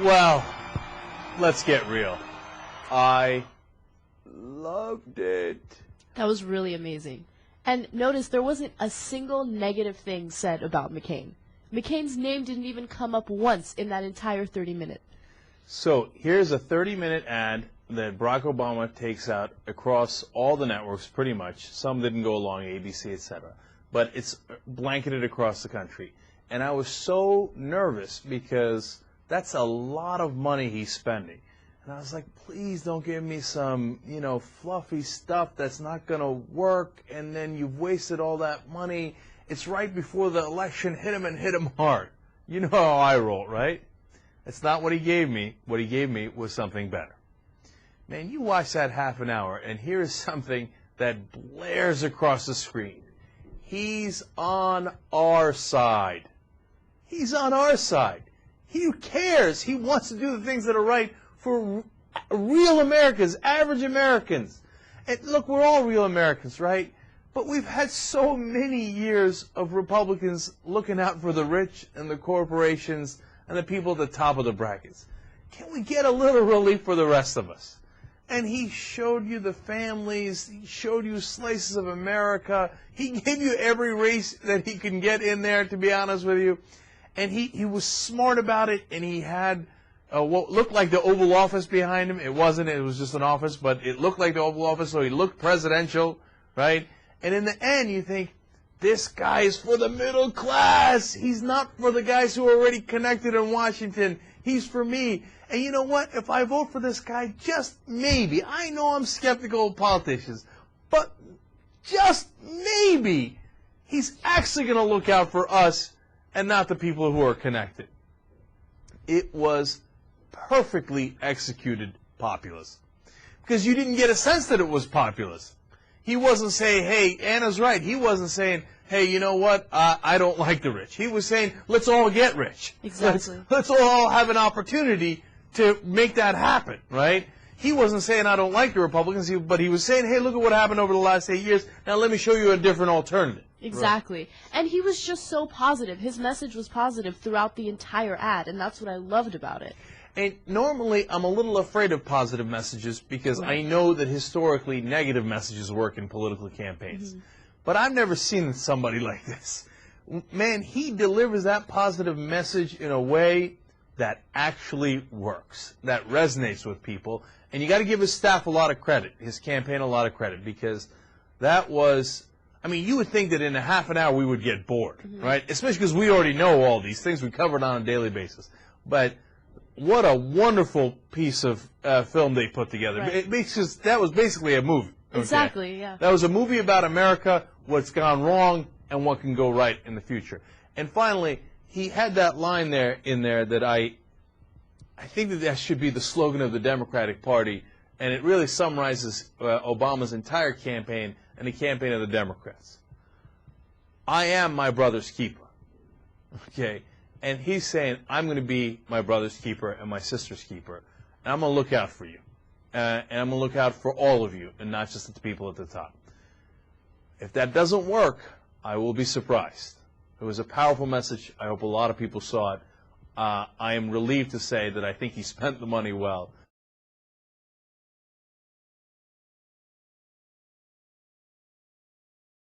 Well, let's get real. I loved it. That was really amazing. And notice there wasn't a single negative thing said about McCain. McCain's name didn't even come up once in that entire 30-minute. So here's a 30-minute ad that Barack Obama takes out across all the networks pretty much. Some didn't go along, ABC, etc. But it's blanketed across the country. And I was so nervous because that's a lot of money he's spending. And I was like, please don't give me some, fluffy stuff that's not going to work, and then you've wasted all that money. It's right before the election. Hit him and hit him hard. You know how I roll, right? That's not what he gave me. What he gave me was something better. Man, you watch that half an hour, and here's something that blares across the screen. He's on our side. He's on our side. He cares. He wants to do the things that are right for real Americans, average Americans. And look, we're all real Americans, right? But we've had so many years of Republicans looking out for the rich and the corporations and the people at the top of the brackets. Can we get a little relief for the rest of us? And he showed you the families. He showed you slices of America. He gave you every race that he can get in there, to be honest with you. And he was smart about it, and he had what looked like the Oval Office behind him. It wasn't. It was just an office, but it looked like the Oval Office, so he looked presidential, right? And in the end, you think, this guy is for the middle class. He's not for the guys who are already connected in Washington. He's for me. And you know what? If I vote for this guy, just maybe, I know I'm skeptical of politicians, but just maybe, he's actually going to look out for us and not the people who are connected. It was perfectly executed populist. Because you didn't get a sense that it was populist. He wasn't saying, hey, Anna's right. He wasn't saying, hey, you know what, I don't like the rich. He was saying, let's all get rich. Exactly. Let's all have an opportunity to make that happen, right? He wasn't saying, I don't like the Republicans, but he was saying, hey, look at what happened over the last 8 years. Now let me show you a different alternative. Exactly. Right. And he was just so positive. His message was positive throughout the entire ad, and that's what I loved about it. And normally, I'm a little afraid of positive messages because I know that historically negative messages work in political campaigns. But I've never seen somebody like this. Man, he delivers that positive message in a way that actually works, that resonates with people. And you got to give his staff a lot of credit, his campaign a lot of credit, because that was, I mean, you would think that in a half an hour we would get bored, right? Especially because we already know all these things. We cover it on a daily basis. But what a wonderful piece of film they put together. Right. That was basically a movie. Okay? Exactly, yeah. That was a movie about America, what's gone wrong, and what can go right in the future. And finally, he had that line in there that I think that should be the slogan of the Democratic Party, and it really summarizes Obama's entire campaign and the campaign of the Democrats. I am my brother's keeper. Okay? And he's saying, I'm going to be my brother's keeper and my sister's keeper, and I'm going to look out for you. And I'm going to look out for all of you, and not just the people at the top. If that doesn't work, I will be surprised. It was a powerful message. I hope a lot of people saw it. I am relieved to say that I think he spent the money well.